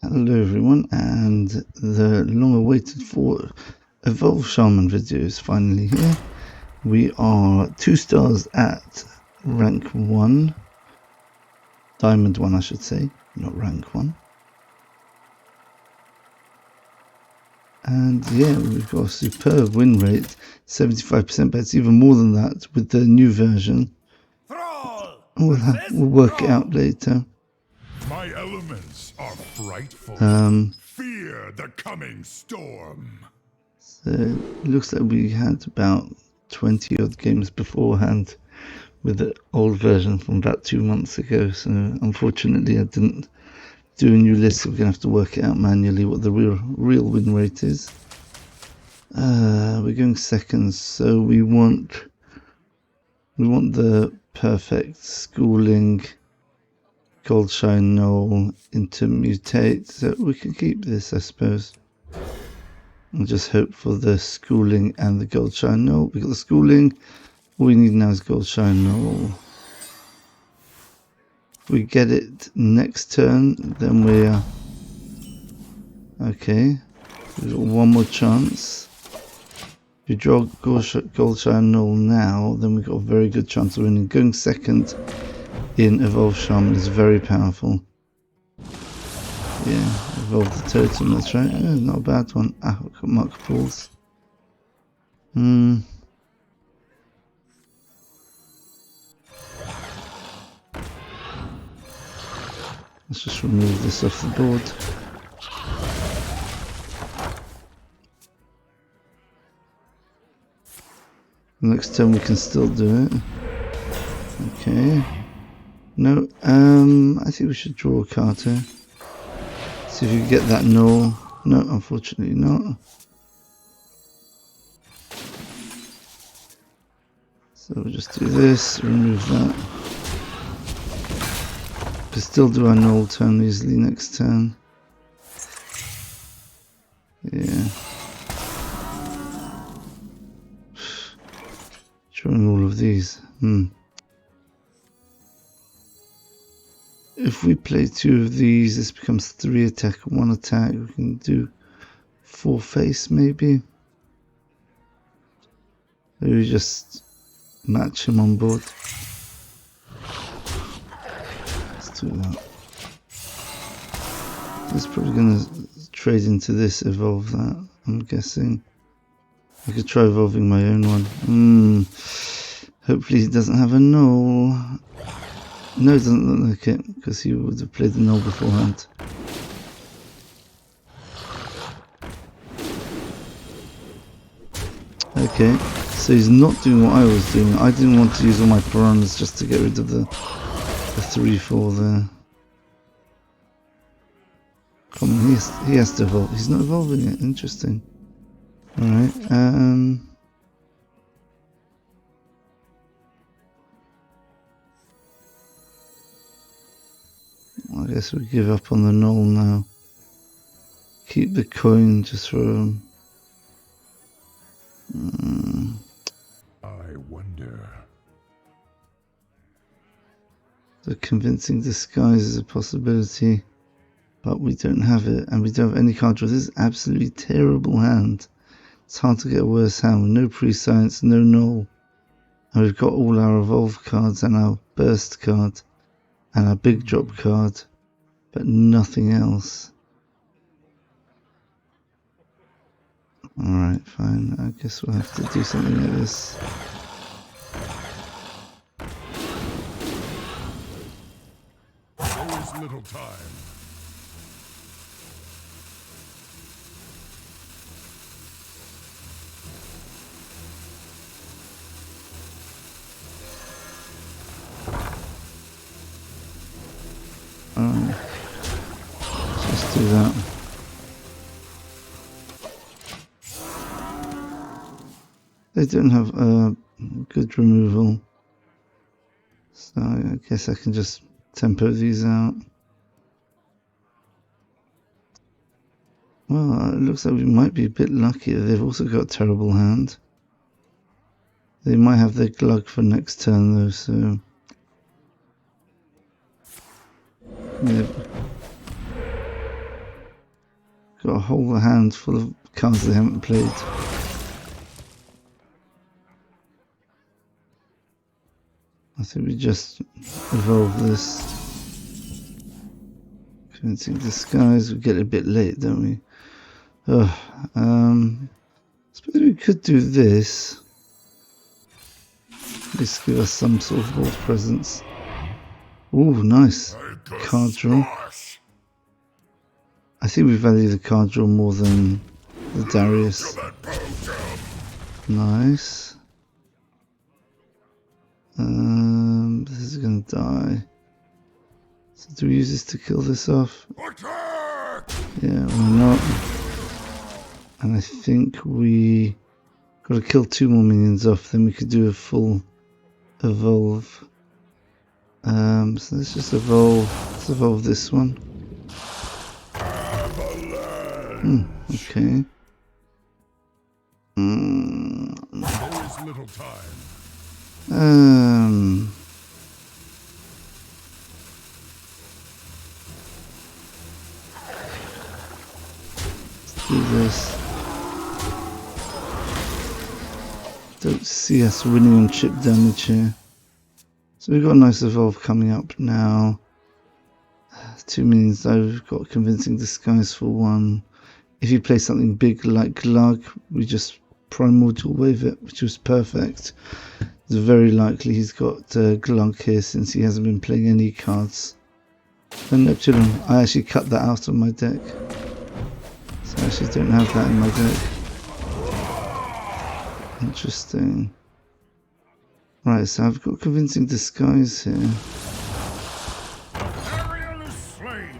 Hello everyone, and the long-awaited for Evolve Shaman video is finally here. We are 2 stars at rank 1, diamond 1 I should say, not rank 1. And yeah, we've got a superb win rate, 75%, but it's even more than that with the new version. We'll work it out later. My elements are frightful. Fear the coming storm. So it looks like we had about 20 odd games beforehand with the old version from about 2 months ago. So unfortunately I didn't do a new list, so we're gonna have to work it out manually what the real win rate is. We're going seconds, so we want the perfect schooling gold shine gnoll into mutate, so we can keep this I suppose. And just hope for the schooling and the gold shine gnoll. We got the schooling, all we need now is gold shine gnoll. If we get it next turn, then we are okay. We've got one more chance. If you draw gold shine gnoll now, then we've got a very good chance of winning. Going second in Evolve Shaman is very powerful. Yeah, evolve the totem, that's right. Oh, not a bad one. Ah, we've got Mark Pools. Let's just remove this off the board. Next turn we can still do it. Okay. No, I think we should draw a card here. See if you can get that gnoll. No, unfortunately not. So we'll just do this, remove that. We still do our gnoll turn easily next turn. Yeah. Drawing all of these. If we play 2 of these, this becomes 3 attack and 1 attack. We can do 4 face maybe. Maybe just match him on board. Let's do that. He's probably going to trade into this, evolve that, I'm guessing. I could try evolving my own one. Hopefully he doesn't have a gnoll. No, it doesn't look like it, because he would have played the gnoll beforehand. Okay, so he's not doing what I was doing. I didn't want to use all my piranhas just to get rid of the 3-4 there. Come on, he has to evolve. He's not evolving it. Interesting. Alright, I guess we give up on the gnoll now. Keep the coin just for him. I wonder. The convincing disguise is a possibility, but we don't have it, and we don't have any card draw. This is absolutely terrible hand. It's hard to get a worse hand with no pre-science, no gnoll. And we've got all our evolve cards and our burst card and our big drop card, but nothing else. Alright, fine. I guess we'll have to do something like this. There is little time. Just do that. They don't have good removal, so I guess I can just tempo these out. Well, it looks like we might be a bit lucky. They've also got a terrible hand. They might have their glug for next turn though, so yeah. got a whole hand full of cards they haven't played. I think we just evolve this. Convincing disguise. We get a bit late, don't we? I suppose we could do this. This give us some sort of board presence. Ooh, nice card draw. I think we value the card draw more than the Darius. Nice. This is gonna die. So do we use this to kill this off? Yeah, why not? And I think we got to kill 2 more minions off, then we could do a full evolve. So let's just evolve. Let's evolve this one. Okay. There is little time. Let's do this. Don't see us winning on chip damage here. So we've got a nice evolve coming up now. 2 minions though, we've got convincing disguise for 1. If you play something big like Glug, we just primordial wave it, which was perfect. It's very likely he's got Glug here since he hasn't been playing any cards. And Neptune, I actually cut that out of my deck. So I actually don't have that in my deck. Interesting. Right, so I've got convincing disguise here.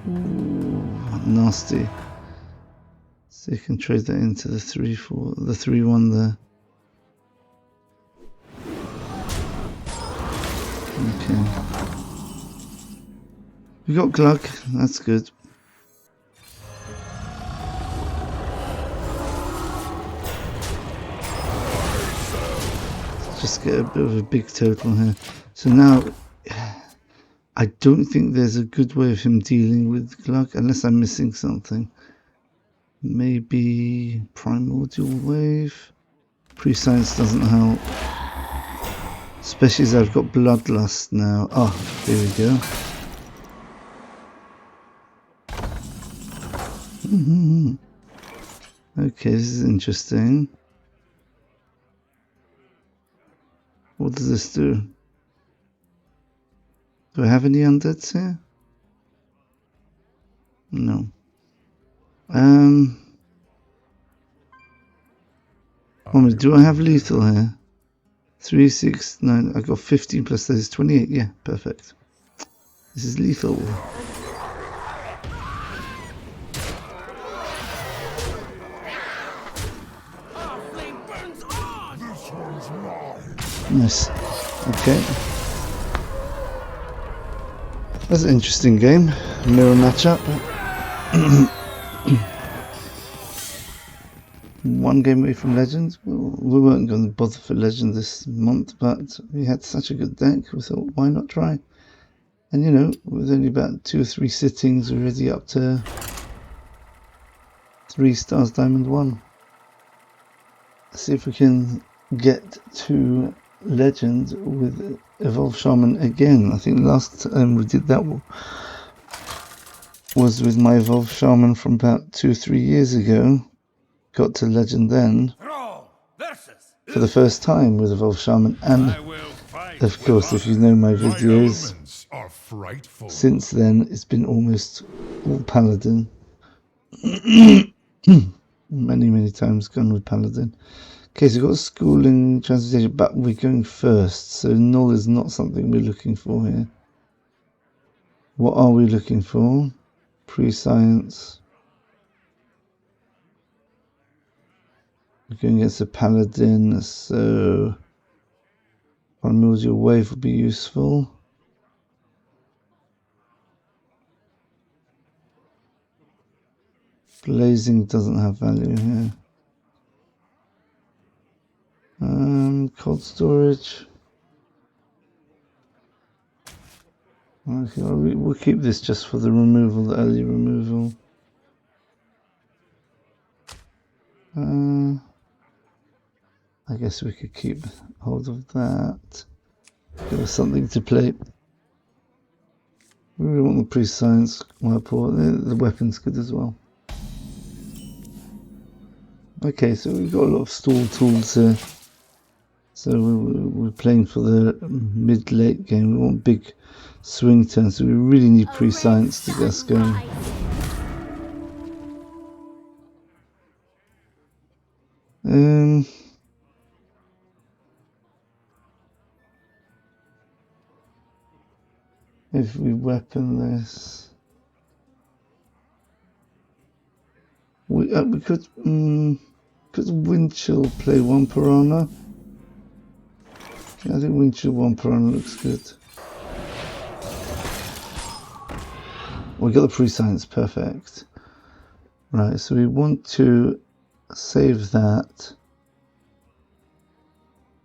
Ooh, nasty. So you can trade that into the 3-4, the 3-1 there. Okay. We got Glug, that's good. Let's just get a bit of a big total here. So now, I don't think there's a good way of him dealing with Glug, unless I'm missing something. Maybe primordial wave. Prescience doesn't help. Especially as I've got bloodlust now. Oh, there we go. Okay, this is interesting. What does this do? Do I have any undeads here? No. Do I have lethal here? 3, 6, 9. I got 15 plus that is 28. Yeah, perfect. This is lethal. Nice. Okay. That's an interesting game. Mirror matchup. 1 game away from Legends. We weren't going to bother for Legend this month, but we had such a good deck, we thought, why not try? And you know, with only about 2 or 3 sittings, we're already up to 3 stars Diamond 1. Let's see if we can get to Legend with Evolve Shaman again. I think last time we did that was with my Evolve Shaman from about 2 or 3 years ago. Got to Legend then for the first time with Evolve Shaman, and of course if you know my videos, since then it's been almost all Paladin. many times gone with Paladin. Okay, so we've got schooling, transportation, but we're going first, so gnoll is not something we're looking for here. What are we looking for? Pre-science. We're going against a Paladin, so primordial wave would be useful. Blazing doesn't have value here. Cold storage. Okay, we'll keep this just for the removal, the early removal. I guess we could keep hold of that. Give us something to play. We really want the pre-science weapon. The weapon's good as well. Okay, so we've got a lot of stall tools here. So we're playing for the mid-late game. We want big swing turns, so we really need pre-science to get us going. If we weapon this, we could wind chill play 1 piranha. Yeah, I think wind chill 1 piranha looks good. We got the pre-science, perfect. Right, so we want to save that.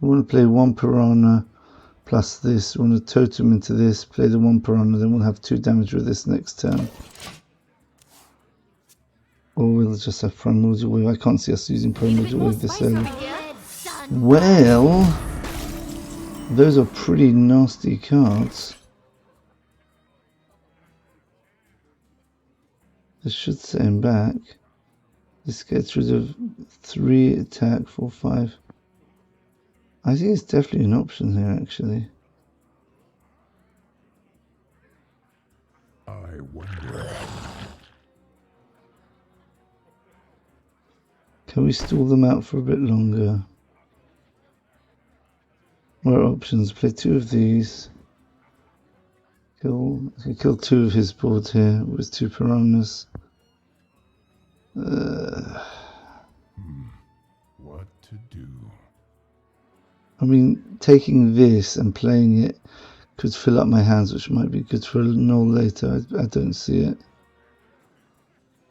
We want to play 1 piranha plus this. We want to totem into this, play the 1 piranha, then we'll have 2 damage with this next turn. Or we'll just have primordial wave. I can't see us using primordial wave this early. Well, those are pretty nasty cards. This should set him back. This gets rid of 3 attack, 4, 5. I think it's definitely an option here, actually. I wonder. Can we stall them out for a bit longer? What are options? Play 2 of these. Kill 2 of his board here with 2 piranhas. What to do? I mean, taking this and playing it could fill up my hands, which might be good for a gnoll later. I don't see it.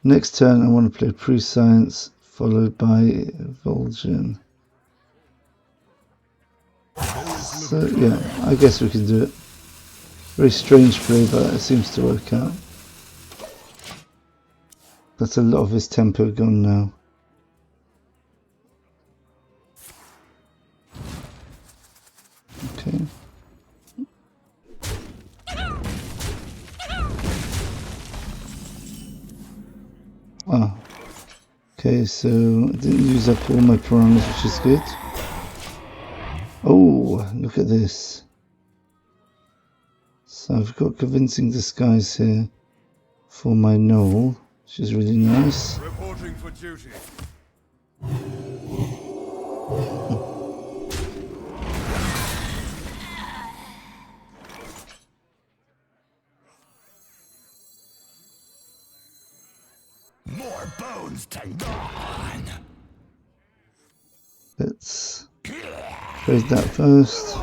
Next turn, I want to play pre-science, followed by Vol'jin. So, yeah, I guess we can do it. Very strange play, but it seems to work out. That's a lot of his tempo gone now. Okay. Ah. Okay, so I didn't use up all my piranhas, which is good. Oh, look at this. So I've got convincing disguise here for my gnoll, which is really nice. Reporting for duty. More bones to gnaw. Let's trade that first.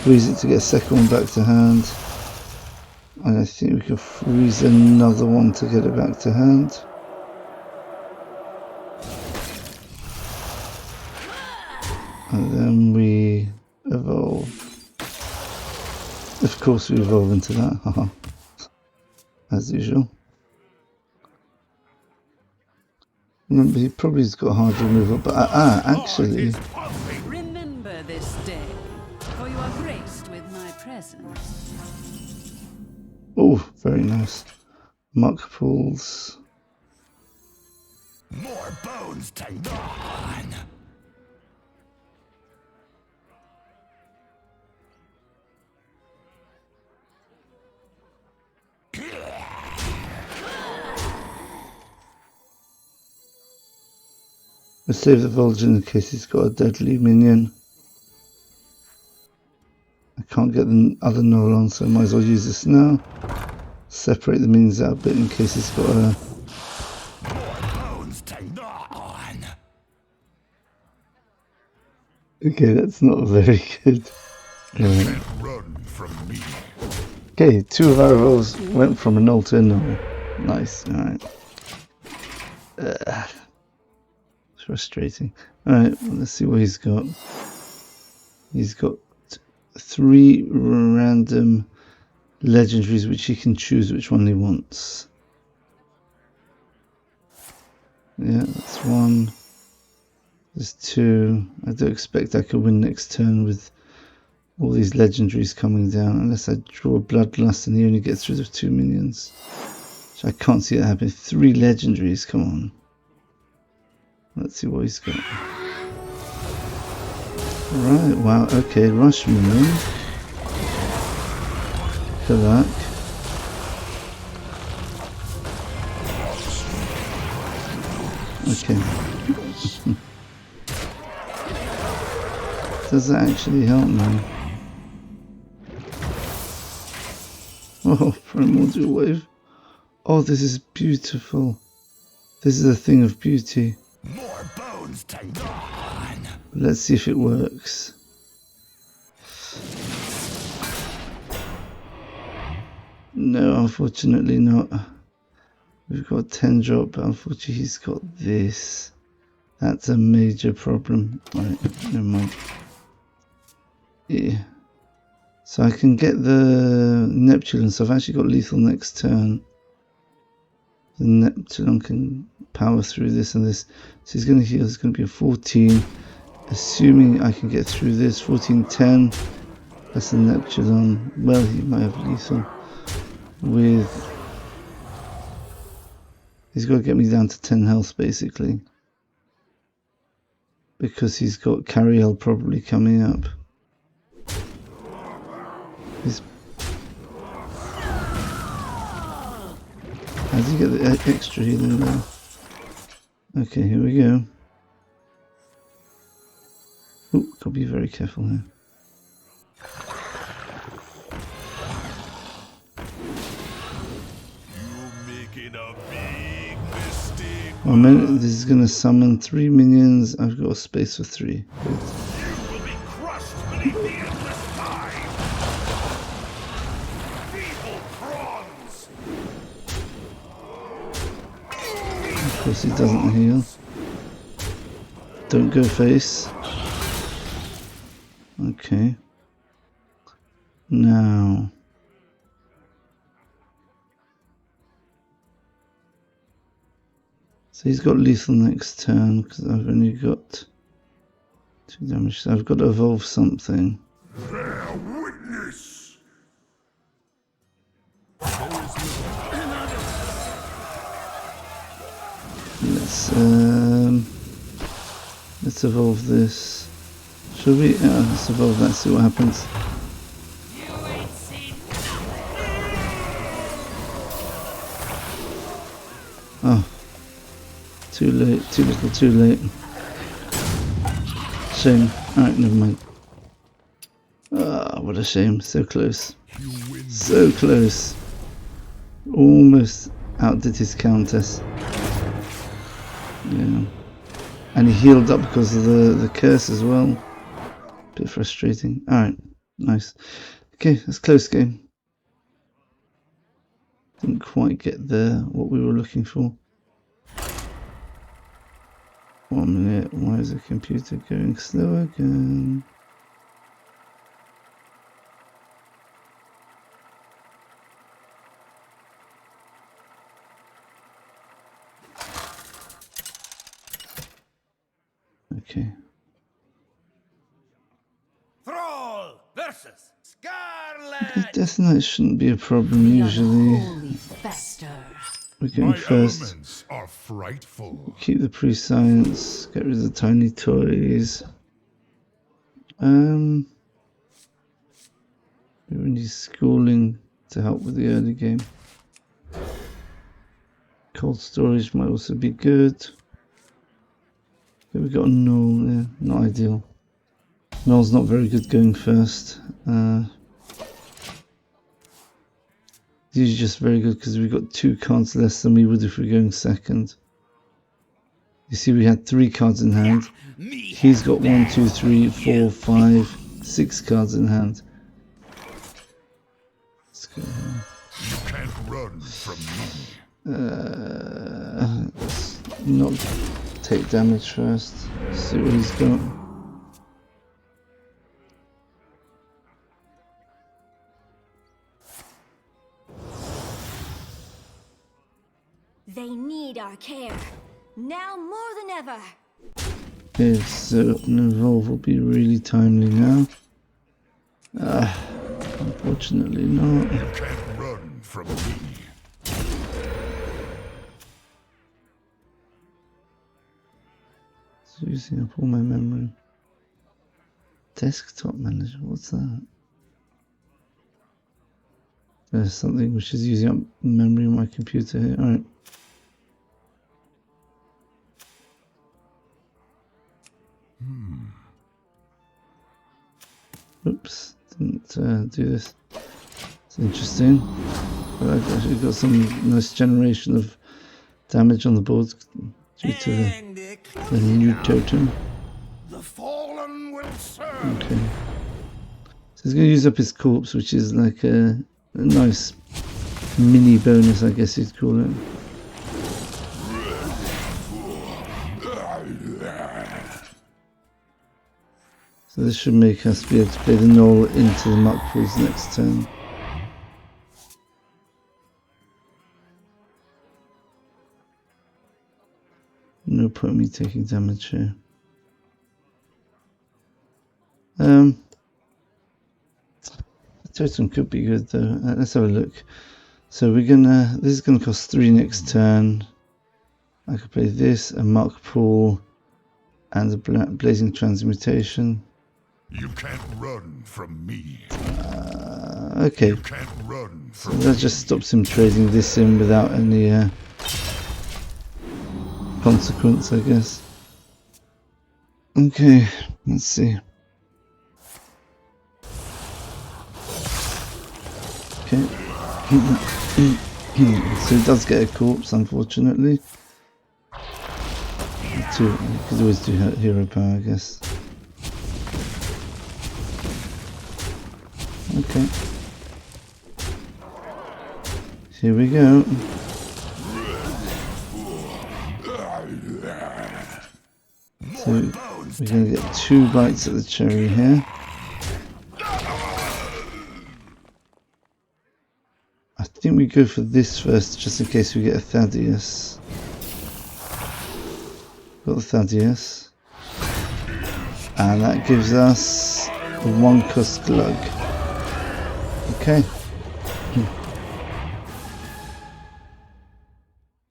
Freeze it to get a second one back to hand. And I think we can freeze another one to get it back to hand. And then we evolve. Of course we evolve into that, haha. As usual. Remember, he probably has got hard removal, but actually. Remember this day, for you are graced with my presence. Oh, very nice. Muck pools. More bones to gnaw. We'll save the Vol'jin in case he's got a deadly minion. I can't get the other gnoll on, so I might as well use this now. Separate the minions out a bit in case he's got a... More bones to gnaw. Okay, that's not very good. Can't run from me. Okay, 2 of our rolls went from a gnoll to a gnoll. Nice, alright. Frustrating. Alright, well, let's see what he's got. He's got 3 random legendaries which he can choose which one he wants. Yeah, that's 1. There's 2. I don't expect I could win next turn with all these legendaries coming down, unless I draw Bloodlust and he only gets rid of 2 minions. Which I can't see that happening. 3 legendaries, come on. Let's see what he's got. Right, wow, okay, rush me in. Good luck. Okay. Does that actually help me? Oh, primordial wave. Oh, this is beautiful. This is a thing of beauty. More bones to gnaw. Let's see if it works. No, unfortunately not. We've got 10 drop, but unfortunately he's got this. That's a major problem. Right, never mind. Yeah. So I can get the Neptune, so I've actually got lethal next turn. The Neptune can power through this and this. So he's going to heal. It's going to be a 14. Assuming I can get through this. 14-10. That's the Neptune. Well, he might have lethal. With... He's got to get me down to 10 health, basically. Because he's got Cariel probably coming up. How do you get the extra healing there? Okay, here we go. Ooh, gotta be very careful here. One minute, this is gonna summon 3 minions. I've got a space for 3. Good. You will be crushed beneath the endless tide. Feeble prawns. Of course he doesn't heal. Don't go face. Okay. Now. So he's got lethal next turn because I've only got 2 damage. So I've got to evolve something. Bear witness. Let's evolve this. Shall we? Let's evolve that. See what happens. Oh, too late. Too little. Too late. Shame. All right, never mind. Ah, what a shame. So close. So close. Almost outdid his countess. Yeah. And he healed up because of the curse as well. Bit frustrating. Alright, nice. Okay, that's close game. Didn't quite get there, what we were looking for. 1 minute, why is the computer going slow again? Okay. Thrall versus Scarlet. Deathknight shouldn't be a problem usually. Unholy fester. We're going first. Elements are frightful. Keep the pre-science, get rid of the tiny toys. We need schooling to help with the early game. Cold storage might also be good. Okay, we got a gnoll there, not ideal. Gnoll's not very good going first. He's just very good because we got 2 cards less than we would if we were going second. You see, we had 3 cards in hand. He's got 1, 2, 3, 4, 5, 6 cards in hand. Let's go here. You can't run from me. Let's not take damage first. See what he's got. They need our care, now more than ever. Okay, so an evolve will be really timely now. Unfortunately not. You can't run from me. It's using up all my memory. Desktop manager, what's that? There's something which is using up memory on my computer here. Alright. Oops, didn't do this. It's interesting. But I've actually got some nice generation of damage on the board due to the new totem. The fallen will serve. Okay. So he's going to use up his corpse, which is like a nice mini bonus, I guess you'd call it. So this should make us be able to play the gnoll into the muck pools next turn. No point in me taking damage here. The totem could be good though. Let's have a look. So we're gonna. This is gonna cost 3 next turn. I could play this, a muck pool, and a blazing transmutation. You can't run from me. Okay. You can't run from So that just stops him trading this in without any consequence, I guess. Okay, let's see. Okay. So he does get a corpse, unfortunately. You could always do hero power, I guess. Okay. Here we go. So we're going to get 2 bites at the cherry here. I think we go for this first, just in case we get a Thaddeus. Got the Thaddeus. And that gives us a 1-cost glug. Okay.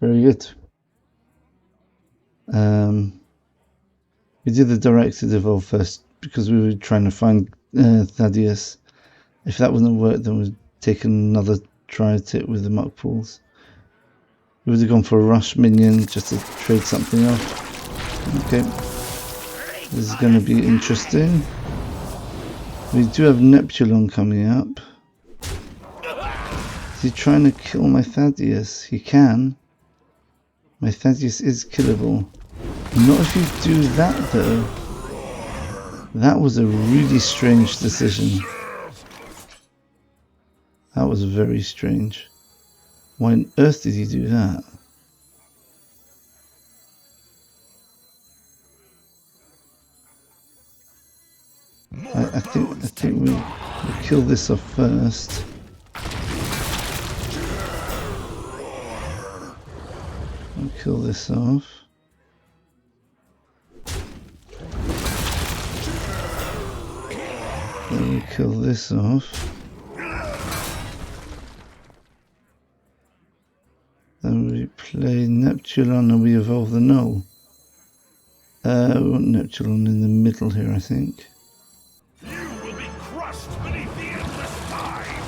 Very good. We did the directed evolve first because we were trying to find Thaddeus. If that wouldn't work, then we'd take another try at it with the muck pools. We would have gone for a rush minion just to trade something off. Okay. This is going to be interesting. We do have Neptulon coming up. Is he trying to kill my Thaddeus? He can. My Thaddeus is killable. Not if you do that though. That was a really strange decision. That was very strange. Why on earth did he do that? I think we'll kill this off first. I'll kill this off. Then we kill this off. Then we play Neptulon and we evolve the gnoll. We want Neptulon in the middle here, I think. You will be crushed beneath the endless tide.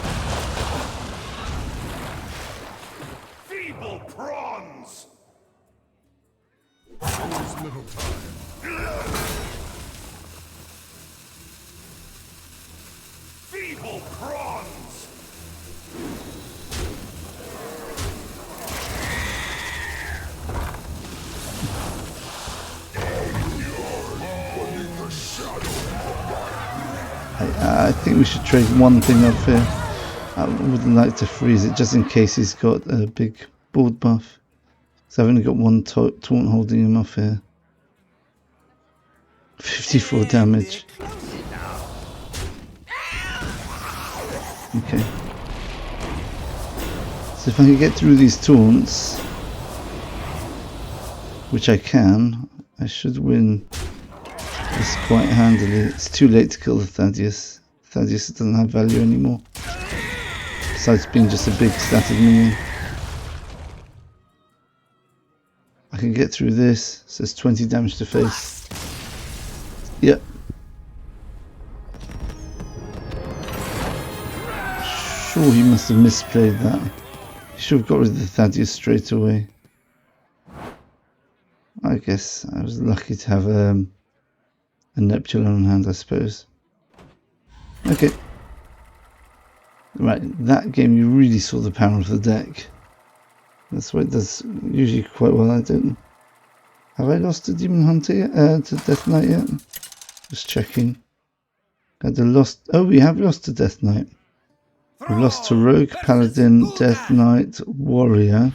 Feeble prawns. There's little time. Feeble prawns. I think we should trade one thing off here. I wouldn't like to freeze it just in case he's got a big board buff. So I've only got one taunt holding him off here. 54 damage. Okay. So if I can get through these taunts, which I can, I should win this quite handily. It's too late to kill the Thaddeus. Thaddeus doesn't have value anymore, besides being just a big statted minion. I can get through this, so it's 20 damage to face. Yep. Sure, he must have misplayed that. He should have got rid of the Thaddeus straight away. I guess I was lucky to have a Neptune on hand, I suppose. Okay. Right, that game you really saw the power of the deck. That's what it does usually quite well. I don't... Have I lost to Demon Hunter yet? To Deathknight yet? Just checking. Oh, we have lost to Deathknight. We've lost to Rogue, Paladin, Deathknight, Warrior,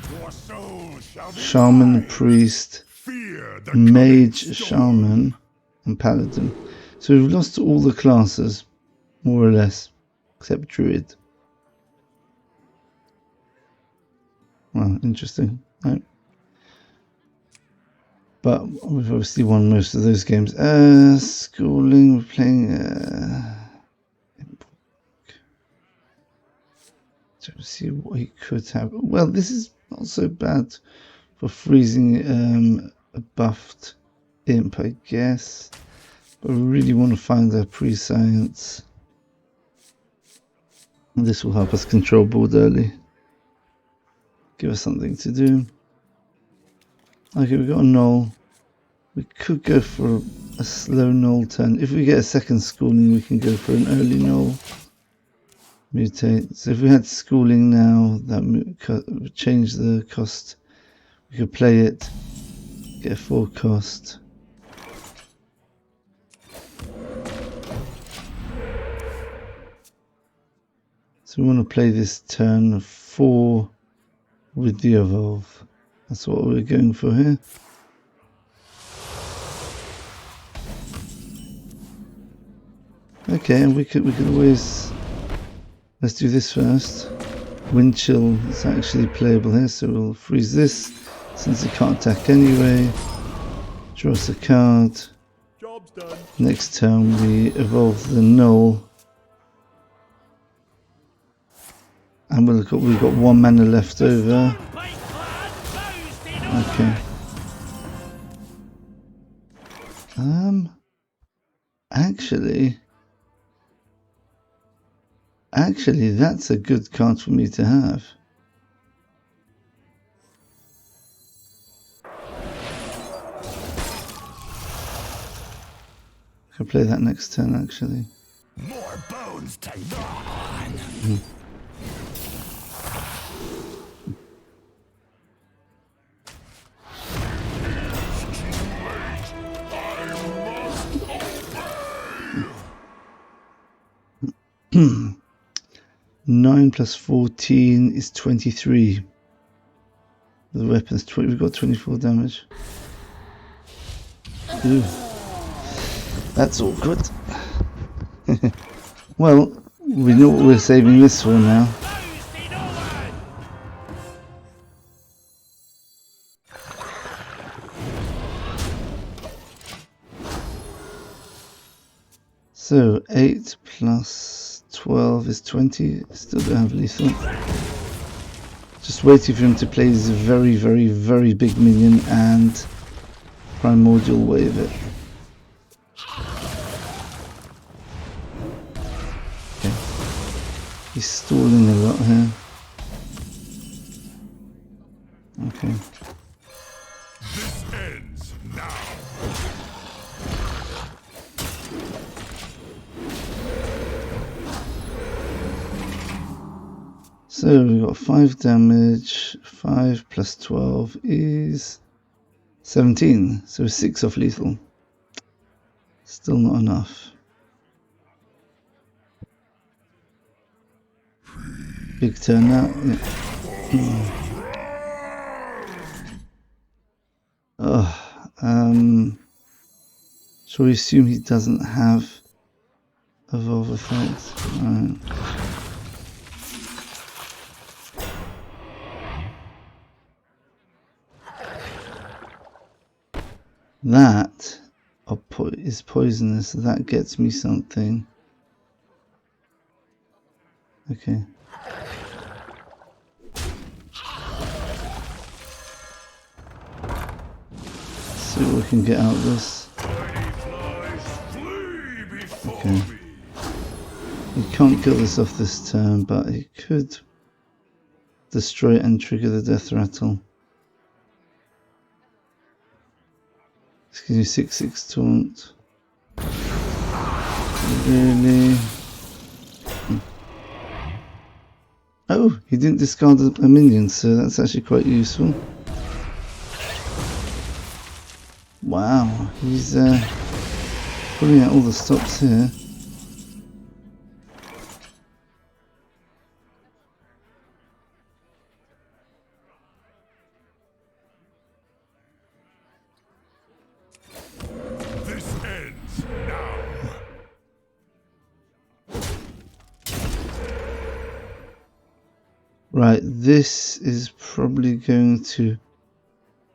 Shaman, Priest, Mage, Shaman, and Paladin. So we've lost to all the classes, more or less, except Druid. Well, interesting. Right. But we've obviously won most of those games. Schooling, we're playing Imp Warlock. To see what he could have. Well, this is not so bad for freezing a buffed Imp, I guess. But we really want to find our pre-science. This will help us control board early. Give us something to do. Okay, we've got a gnoll. We could go for a slow gnoll turn. If we get a second schooling, we can go for an early gnoll. Mutate. So if we had schooling now, that would change the cost. We could play it, get a 4 cost. So we want to play this turn 4 with the evolve. That's what we're going for here. Okay, and we could always, let's do this first. Wind chill is actually playable here, so we'll freeze this since it can't attack anyway. Draw us a card. Job's done. Next turn we evolve the gnoll. And we've got 1 mana left over. Okay. Actually, that's a good card for me to have. I can play that next turn, actually. More bones to gnaw. Hmm. 9 plus 14 is 23. The weapon's 20. We've got 24 damage. Ooh. That's awkward. Well, we know what we're saving this for now. So 8 plus 12 is 20. Still don't have lethal. Just waiting for him to play his very, very, very big minion and primordial wave it. Okay. He's stalling a lot here. Okay. This ends now. So we've got 5 damage. 5 plus 12 is 17. So 6 off lethal. Still not enough. Big turn now. Yeah. Shall we assume he doesn't have evolve effects? Right. That is poisonous. So that gets me something. Okay. See what we can get out of this. Okay. You can't kill this off this turn, but it could destroy it and trigger the death rattle. Excuse me, 6/6 taunt. Really? Oh, he didn't discard a minion, so that's actually quite useful. Wow, he's pulling out all the stops here. This ends now. Right, this is probably going to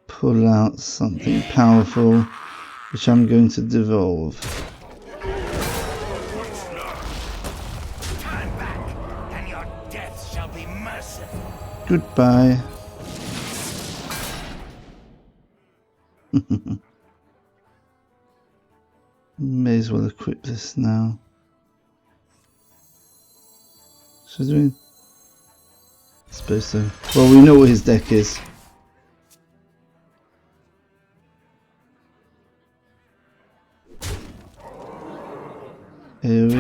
pull out something powerful, which I'm going to devolve. Turn back, and your death shall be merciful. Goodbye. May as well equip this now. Should we? I suppose so. Well, we know what his deck is. Here we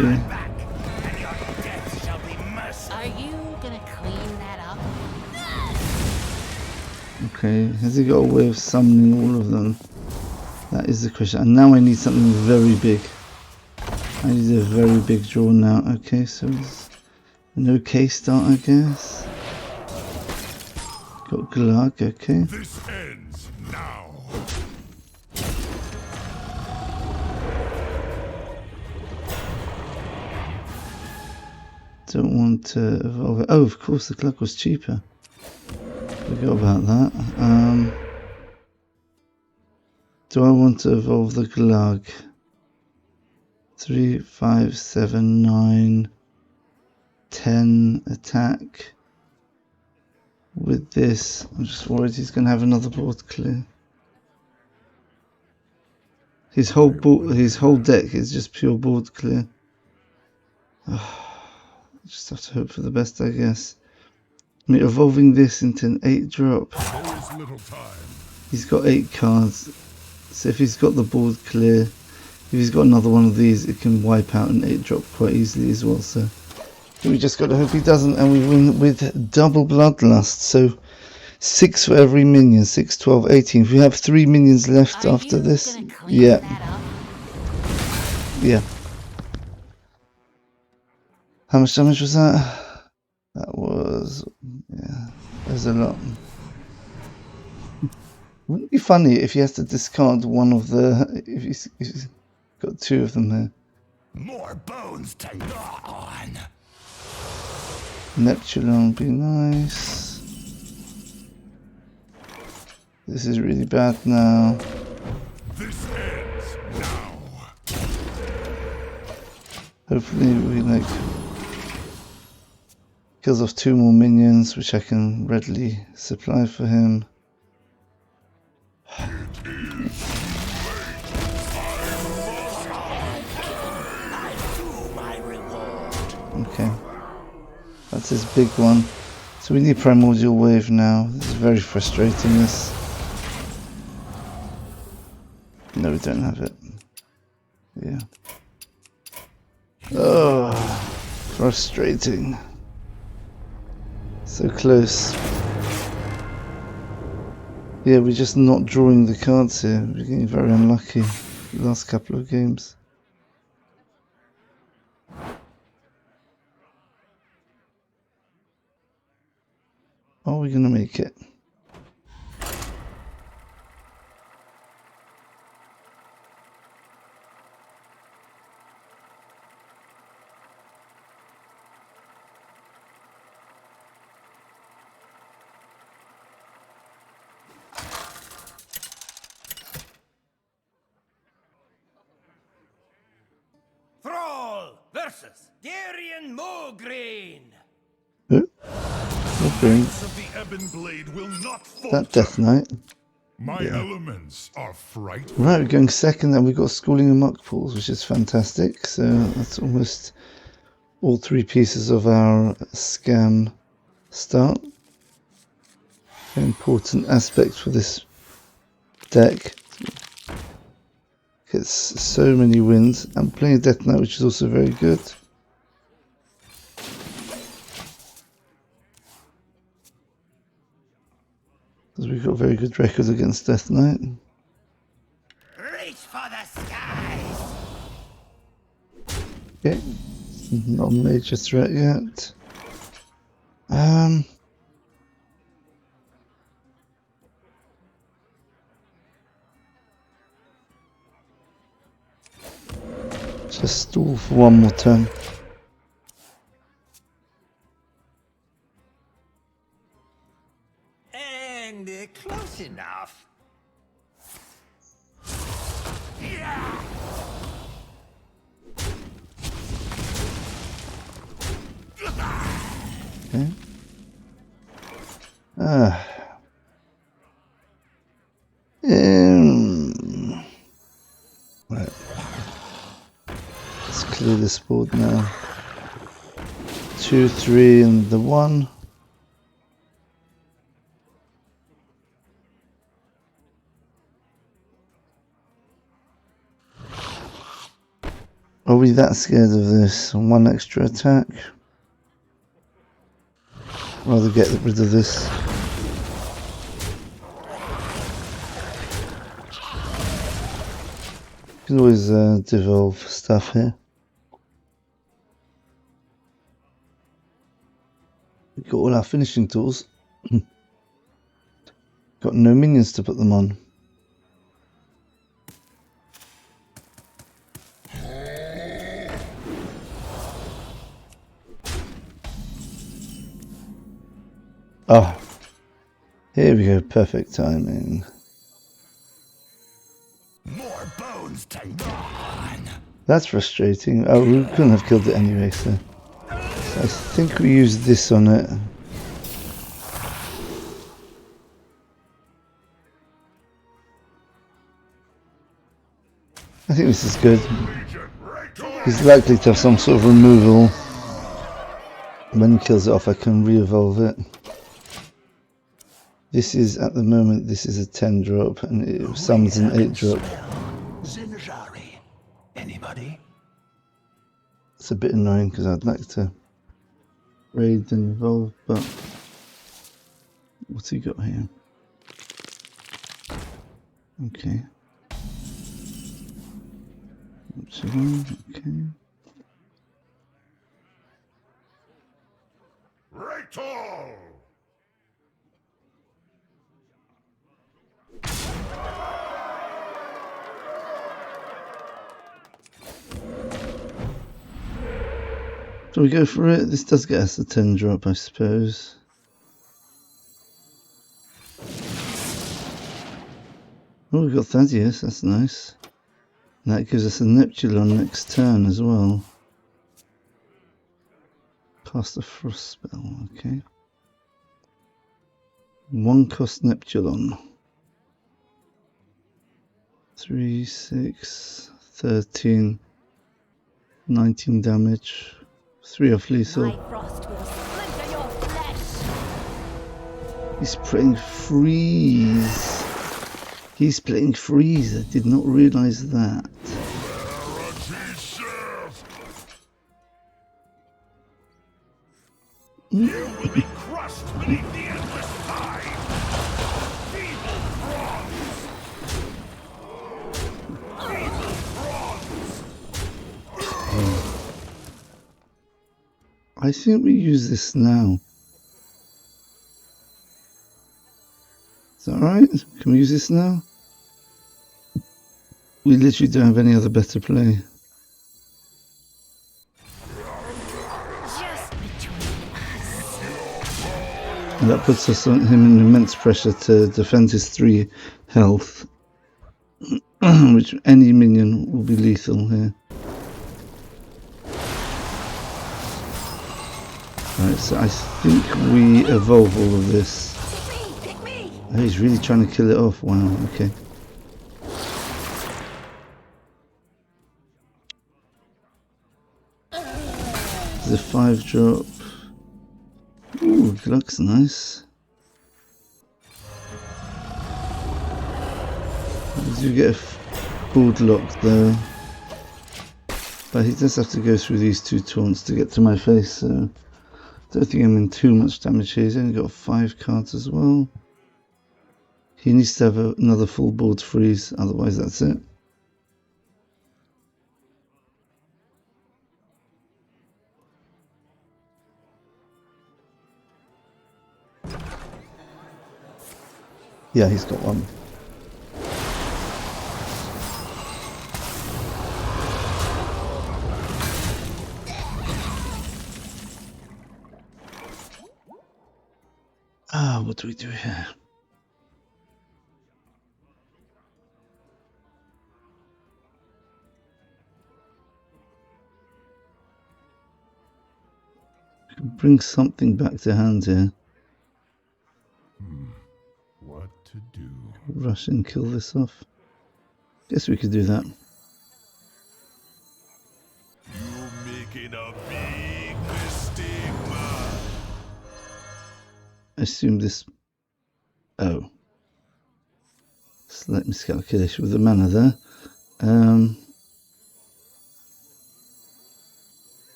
Are you gonna clean that up? Okay, has he got a way of summoning all of them? That is the question. And now I need something very big. I need a very big draw now. Okay, so it's an okay start, I guess. Got Glug, okay. This ends now. Don't want to evolve it. Oh, of course, the Glug was cheaper. Forgot about that. Do I want to evolve the Glug? 3, 5, 7, 9, 10 attack. With this, I'm just worried he's going to have another board clear. His whole deck is just pure board clear. Just have to hope for the best, I guess. I mean, evolving this into an 8-drop. There is little time. He's got 8 cards, so if he's got the board clear, if he's got another one of these, it can wipe out an 8-drop quite easily as well. So we just got to hope he doesn't, and we win with double bloodlust. So 6 for every minion, 6, 12, 18. If we have 3 minions left after this, yeah. How much damage was that? That was, yeah, there's a lot. Wouldn't it be funny if he has to discard one of the, if he's got 2 of them there. More bones to gnaw on. Neptune would be nice. This is really bad now. This ends now. Hopefully we kills off 2 more minions, which I can readily supply for him. Okay, that's his big one. So we need Primordial Wave now. This is very frustrating. This. No, we don't have it. Yeah. Oh, frustrating. So close. Yeah, we're just not drawing the cards here. We're getting very unlucky the last couple of games. Are we going to make it? versus Darien Mogreen. Okay. Of the Ebon Blade will not That falter. Deathknight. My elements are frightful. Right, we're going second, and we've got schooling and muck pools, which is fantastic. So that's almost all three pieces of our scam start. Very important aspect for this deck. Gets so many wins. I'm playing Deathknight, which is also very good. Because we've got a very good record against Deathknight. Reach for the skies. Okay, not a major threat yet. Just stall for one more turn. And close enough. Yeah. Okay. Right. Let's clear this board now. 2, 3, and the 1. Are we that scared of this? One extra attack? Rather get rid of this. You can always devolve stuff here. We've got all our finishing tools. Got no minions to put them on. Oh, here we go, perfect timing. More bones to gnaw. That's frustrating. Oh, we couldn't have killed it anyway, so I think we used this on it. I think this is good. He's likely to have some sort of removal. When he kills it off, I can re-evolve it. This is, at the moment, this is a 10 drop, and it summons an 8 drop. Anybody? It's a bit annoying because I'd like to raid and evolve, but what's he got here? Okay. Okay. Rachel! So we go for it. This does get us a 10 drop, I suppose. Oh, we've got Thaddeus, that's nice. And that gives us a Neptulon next turn as well. Cast a frost spell, okay. 1 cost Neptulon. 3, 6, 13, 19 damage. 3 off lethal. He's playing freeze. He's playing freeze. I did not realise that. You will be crushed beneath the endless tide. Feeble bronze. I think we use this now. Is that right? Can we use this now? We literally don't have any other better play. Just between us. And that puts us on him in immense pressure to defend his 3 health. Which any minion will be lethal here. Alright, so I think we evolve all of this. Oh, he's really trying to kill it off. Wow, okay. There's a 5-drop. Ooh, looks nice. You do get a board lock though. But he does have to go through these 2 taunts to get to my face, so I don't think I'm in too much damage here. He's only got 5 cards as well. He needs to have another full board freeze, otherwise that's it. Yeah, he's got one. What do we do here? We can bring something back to hand here. What to do? Rush and kill this off. Guess we could do that. You're making a big mistake, man. I assume this... Oh. Slight miscalculation with the mana there.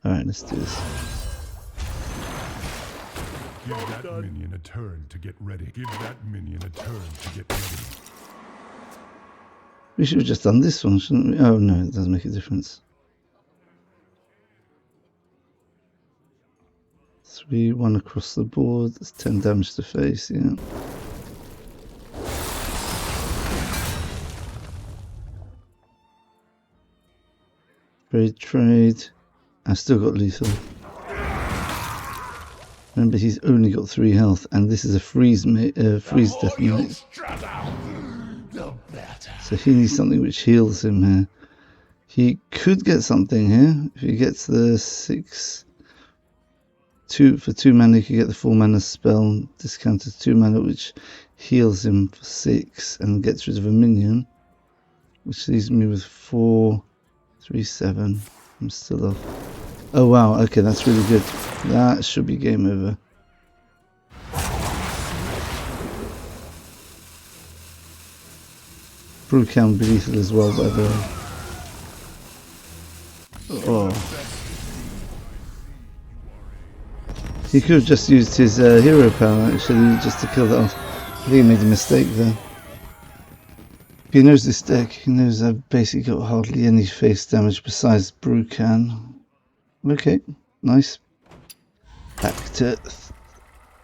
Alright, let's do this. Give that minion a turn to get ready. Give that minion a turn to get ready. We should have just done this one, shouldn't we? Oh no, it doesn't make a difference. 3-1 across the board. That's 10 damage to face, yeah. Trade. I still got lethal. Remember, he's only got 3 health, and this is a freeze Deathknight. So he needs something which heals him here. He could get something here. If he gets the for 2 mana, he could get the 4 mana spell, discounted 2 mana, which heals him for 6 and gets rid of a minion. Which leaves me with 4, 3, 7. I'm still off. Oh wow, okay, that's really good. That should be game over. Brew can be lethal as well, by the way. Oh. He could have just used his hero power actually, just to kill that off. I think he made a mistake there. If he knows this deck, he knows I've basically got hardly any face damage besides Brew can. Okay, nice. Back to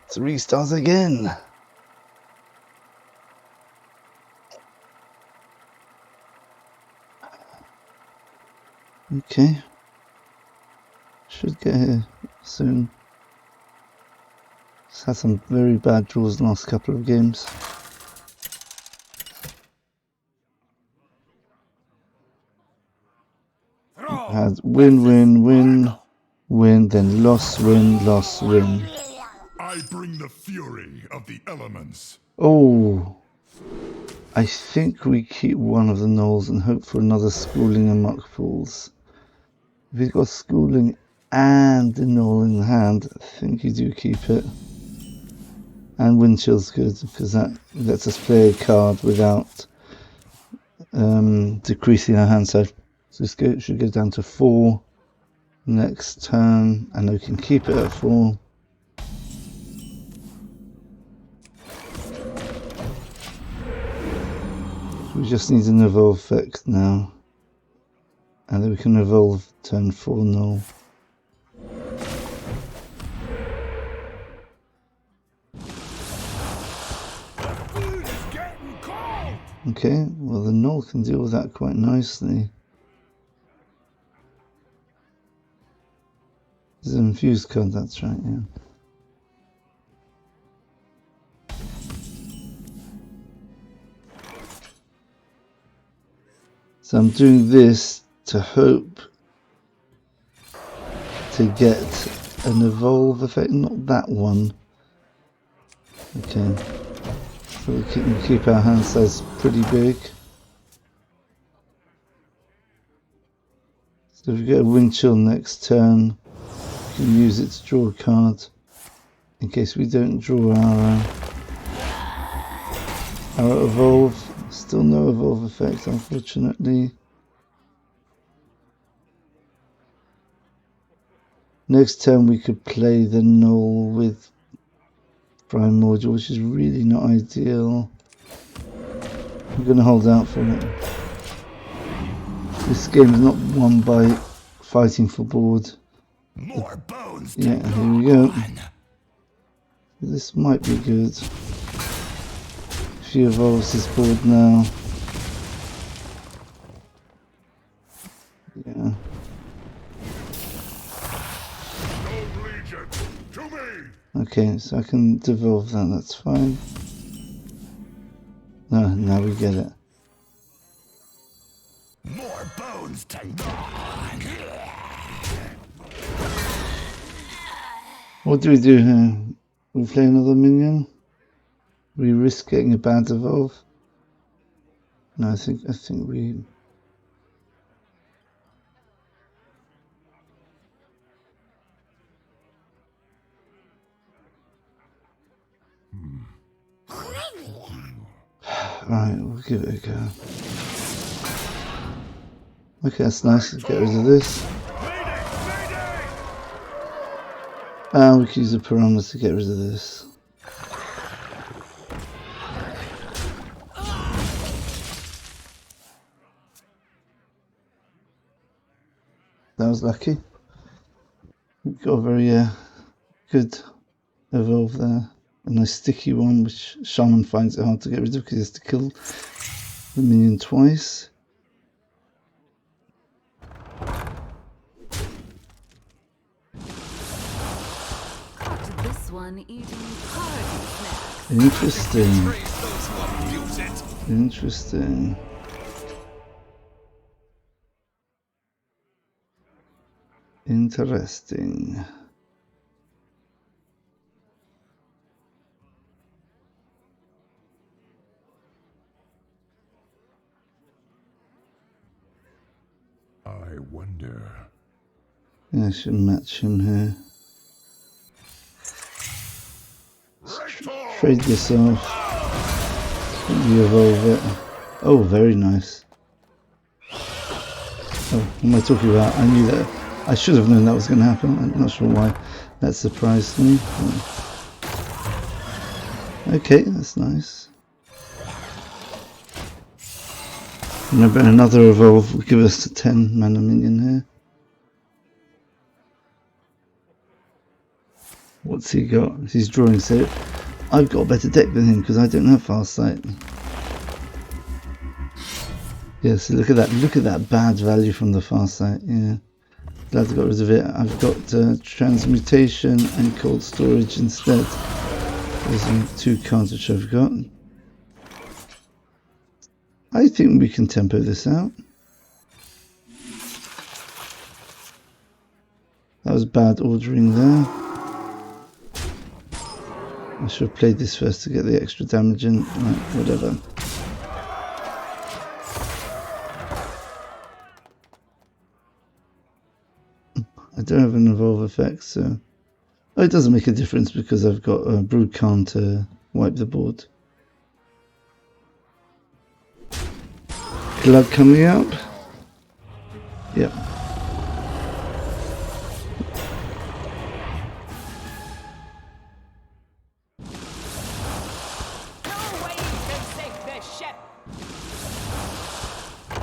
3 stars again. Okay. Should get here soon. Just had some very bad draws the last couple of games. Had win, then loss, win. I bring the fury of the elements. Oh, I think we keep one of the gnolls and hope for another schooling and muck pools. If he's got schooling and the gnoll in hand, I think you do keep it. And wind chill's good because that lets us play a card without decreasing our hand size. So this should go down to 4 next turn, and we can keep it at 4. We just need an evolve effect now, and then we can evolve turn 4 gnoll. Okay, well the gnoll can deal with that quite nicely. There's an infused card, that's right, yeah. So I'm doing this to hope to to get an evolve effect, not that one. Okay, so we can keep our hand size pretty big. So if we get a wind chill next turn, we can use it to draw a card in case we don't draw our evolve. Still no evolve effect, unfortunately. Next turn we could play the gnoll with primordial, which is really not ideal. I'm going to hold out for it. This game is not won by fighting for board. More bones. Yeah, here we go. This might be good. If he evolves his board now. Yeah. Okay, so I can devolve that, that's fine. No, now we get it. More bones to gnaw. What do we do here? We play another minion? We risk getting a bad evolve? No, I think we... Right, we'll give it a go. Okay, that's nice. Let's get rid of this. And we can use the piranha to get rid of this. That was lucky. We got a very good evolve there. A nice sticky one, which Shaman finds it hard to get rid of because he has to kill the minion twice. This one eating party snacks. Interesting. Interesting. Interesting. I wonder. Yeah, I should match him here. Trade this off. You evolve it. Oh, very nice. Oh, what am I talking about? I knew that. I should have known that was going to happen. I'm not sure why that surprised me. Okay, that's nice. Remember, another evolve will give us a 10 mana minion here. What's he got? He's drawing, so I've got a better deck than him because I don't have fast sight. Yeah, so look at that bad value from the fast sight. Yeah, glad I got rid of it. I've got transmutation and cold storage instead. Those are two cards which I've got. I think we can tempo this out. That was bad ordering there. I should have played this first to get the extra damage in. Right, whatever. I don't have an evolve effect, so... Oh, it doesn't make a difference because I've got a Brood Khan to wipe the board. Glug coming up. Yep.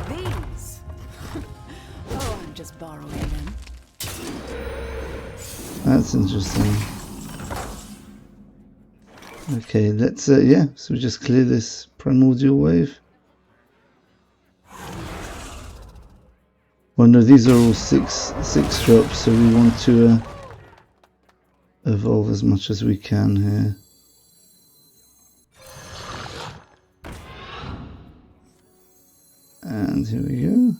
These? Oh, I'm just borrowing them. That's interesting. Okay, let's yeah, so we just clear this primordial wave. Well, no, these are all six drops, so we want to evolve as much as we can here. And here we go.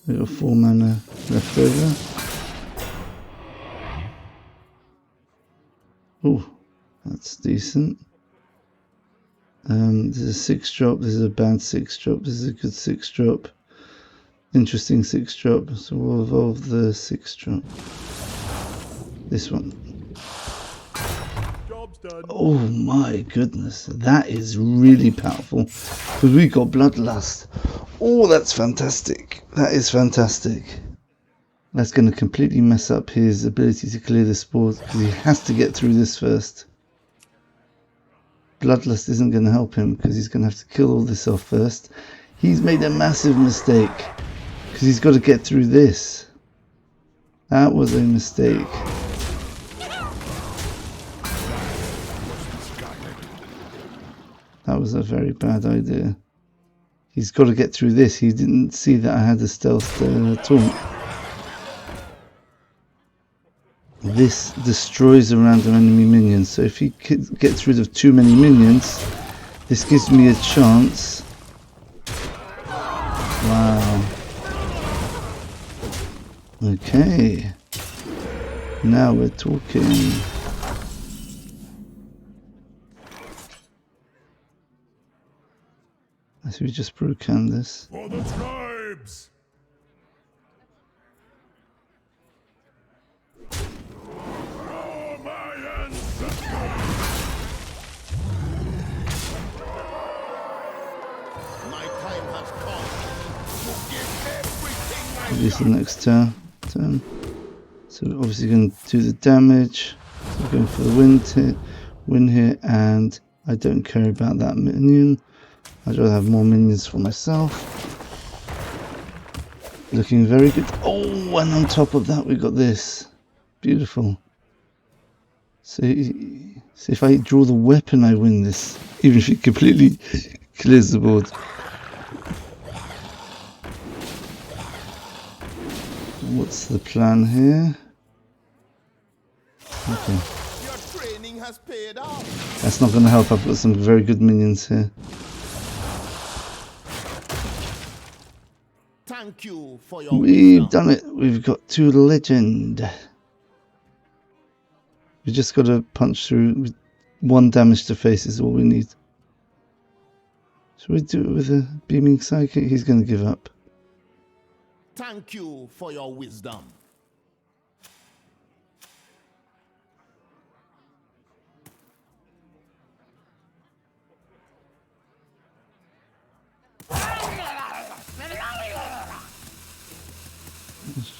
We got 4 mana left over. Oh, that's decent. This is a 6 drop, this is a bad 6 drop, this is a good 6 drop. Interesting 6 drop, so we'll evolve the 6 drop. This one. Job's done. Oh my goodness, that is really powerful. Because we got Bloodlust. Oh, that's fantastic. That is fantastic. That's going to completely mess up his ability to clear the spores, because he has to get through this first. Bloodlust isn't going to help him, because he's going to have to kill all this off first. He's made a massive mistake, because he's got to get through this. That was a mistake. That was a very bad idea. He's got to get through this. He didn't see that I had a stealth taunt. This destroys a random enemy minion. So if he gets rid of too many minions, this gives me a chance. Wow. Okay. Now we're talking. So we just broke-can this. For the tribes! For my ancestors! My time has come to give everything I This is the next turn. So we're obviously going to do the damage. So we're going for the win here, and I don't care about that minion. I'd rather have more minions for myself. Looking very good. Oh, and on top of that we got this. Beautiful. So if I draw the weapon I win this, even if it completely clears the board. What's the plan here? Okay. Your training has paid off. That's not going to help. I've got some very good minions here. Thank you for your We've wisdom. done it. We've got to legend. We just got to punch through. 1 damage to face is all we need. Should we do it with a beaming psychic? He's going to give up. Thank you for your wisdom.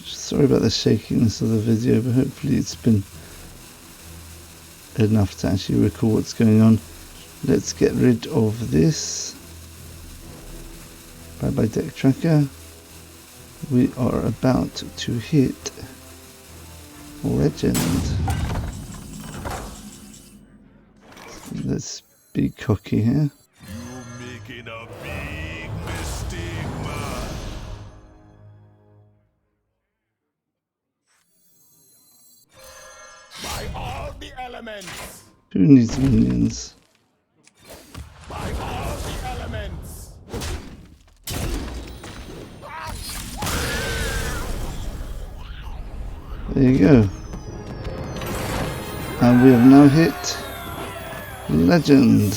Sorry about the shakiness of the video, but hopefully it's been enough to actually recall what's going on. Let's get rid of this. Bye bye deck tracker. We are about to hit legend. Let's be cocky here. You making a big mistake, man. By all the elements. Who needs minions? By all the elements. There you go. And we have now hit legend.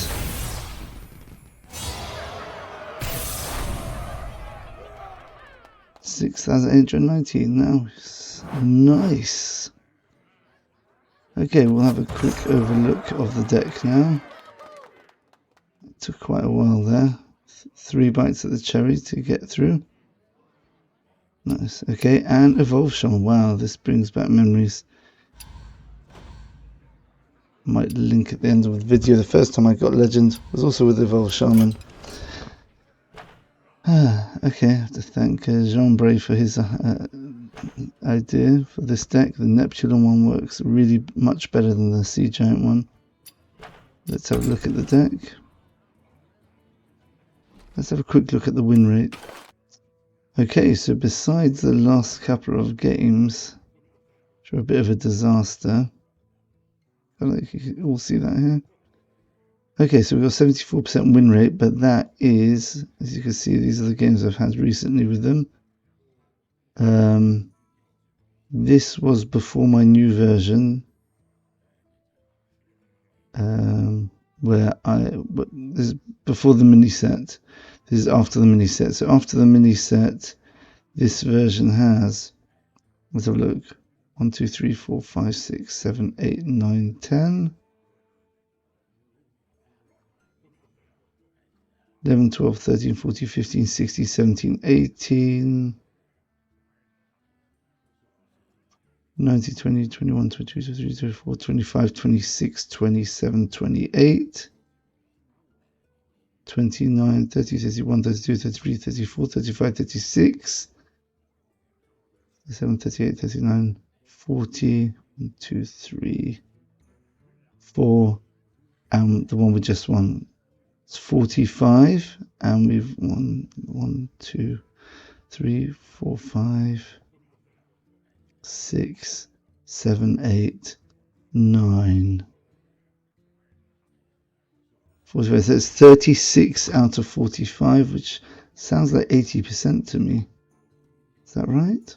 $6,819 now. Nice. Okay, we'll have a quick overlook of the deck now. It took quite a while there. 3 bites at the cherry to get through. Nice. Okay, and Evolve Shaman. Wow, this brings back memories. Might link at the end of the video. The first time I got Legend was also with Evolve Shaman. Okay, I have to thank Jambre for his idea for this deck. The Neptune one works really much better than the Sea Giant one. Let's have a look at the deck. Let's have a quick look at the win rate. Okay, so besides the last couple of games, which were a bit of a disaster, I like you can all see that here. Okay, so we've got 74% win rate, but that is, as you can see, these are the games I've had recently with them. This was before my new version, where this is before the mini set. This is after the mini set. So after the mini set, this version has, let's have a look, 1, 2, 3, 4, 5, 6, 7, 8, 9, 10, 11, 12, 13, 14, 15, 16, 17, 18, 19, 20, 21, 22, 23, 24, 25, 26, 27, 28, 29, 30, 31, 32, 33, 34, 35, 36, 37, 38, 39, 40, 1, 2, 3, 4, and the one we just won. It's 45, and we've won 1, 2, 3, 4, 5, 6, 7, 8, 9. 45. So it's 36 out of 45, which sounds like 80% to me. Is that right?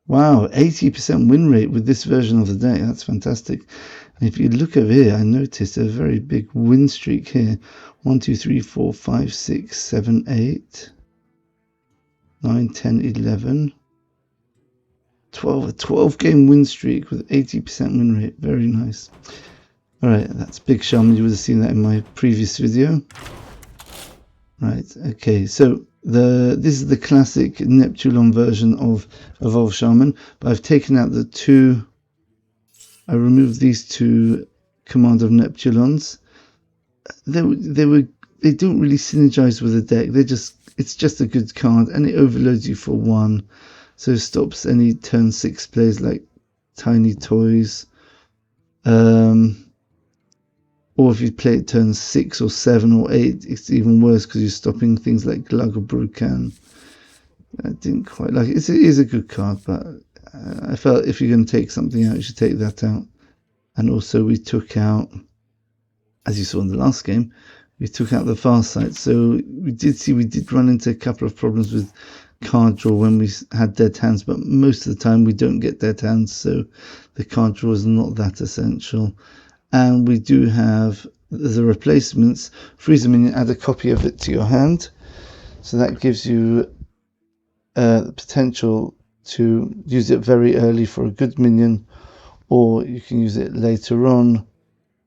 Wow, 80% win rate with this version of the deck. That's fantastic. And if you look over here, I noticed a very big win streak here. 1, 2, 3, 4, 5, 6, 7, 8, 9, 10, 11, 12. A 12-game win streak with 80% win rate. Very nice. Alright, that's Big Shaman. You would have seen that in my previous video. Right, okay, so this is the classic Neptulon version of Evolve Shaman, but I've taken out the two, I removed these two Command of Neptulons. They don't really synergize with the deck. It's just a good card, and it overloads you for 1, so it stops any turn 6 plays like Tiny Toys. Or if you play it turn 6 or 7 or 8, it's even worse because you're stopping things like Glug or Brucan. I didn't quite like it. It is a good card, but I felt if you're going to take something out, you should take that out. And also we took out, as you saw in the last game, we took out the Farsight. So we did run into a couple of problems with card draw when we had dead hands, but most of the time we don't get dead hands, so the card draw is not that essential. And we do have the replacements. Freeze a minion, add a copy of it to your hand. So that gives you the potential to use it very early for a good minion, or you can use it later on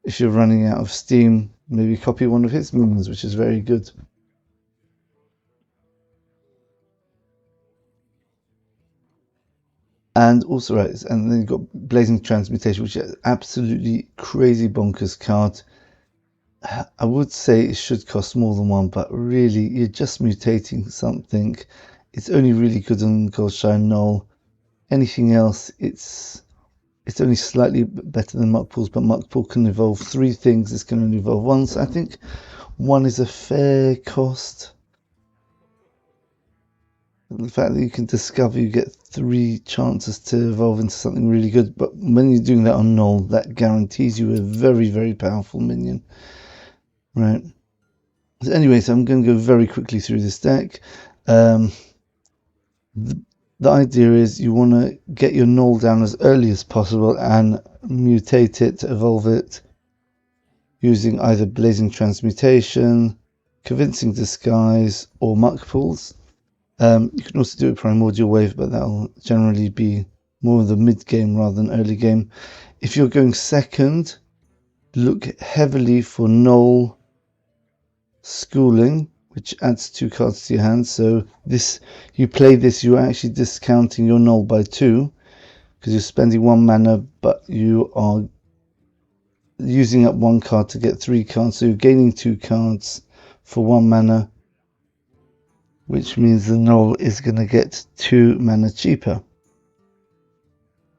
if you're running out of steam. Maybe copy one of his minions, which is very good. And also, right, and then you've got Blazing Transmutation, which is absolutely crazy bonkers card. I would say it should cost more than 1, but really, you're just mutating something. It's only really good on Goldshine Gnoll. Anything else, it's only slightly better than Muckpools, but Muckpool can evolve 3 things. It's going to evolve 1, so I think 1 is a fair cost. The fact that you can discover, you get 3 chances to evolve into something really good, but when you're doing that on Gnoll, that guarantees you a very, very powerful minion. Right. So anyway, so I'm going to go very quickly through this deck. The idea is you want to get your Gnoll down as early as possible and mutate it, evolve it, using either Blazing Transmutation, Convincing Disguise, or Muckpools. You can also do a Primordial Wave, but that'll generally be more of the mid-game rather than early game. If you're going second, look heavily for Gnoll Schooling, which adds 2 cards to your hand. So you play this, you're actually discounting your Gnoll by 2, because you're spending 1 mana, but you are using up 1 card to get 3 cards. So you're gaining 2 cards for 1 mana, which means the Gnoll is going to get 2 mana cheaper.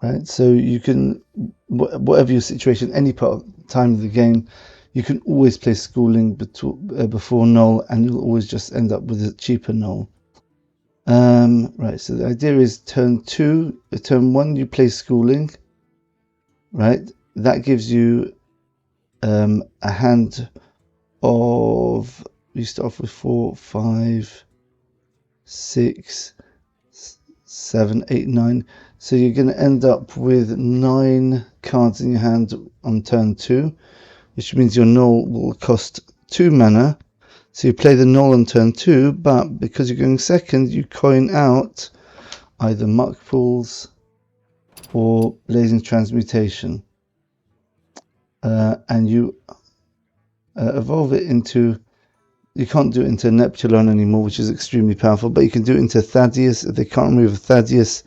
Right, so you can, whatever your situation, any time of the game, you can always play Schooling before Gnoll, and you'll always just end up with a cheaper Gnoll. Right, so the idea is turn 1 you play Schooling. Right, that gives you a hand of you start off with 4, 5, 6, 7, 8, 9. So you're going to end up with 9 cards in your hand on turn 2, which means your gnoll will cost 2 mana. So you play the gnoll on turn 2, but because you're going second, you coin out either muck pools or blazing transmutation, and you evolve it into. You can't do it into Neptulon anymore, which is extremely powerful, but you can do it into Thaddeus. If they can't remove a Thaddeus,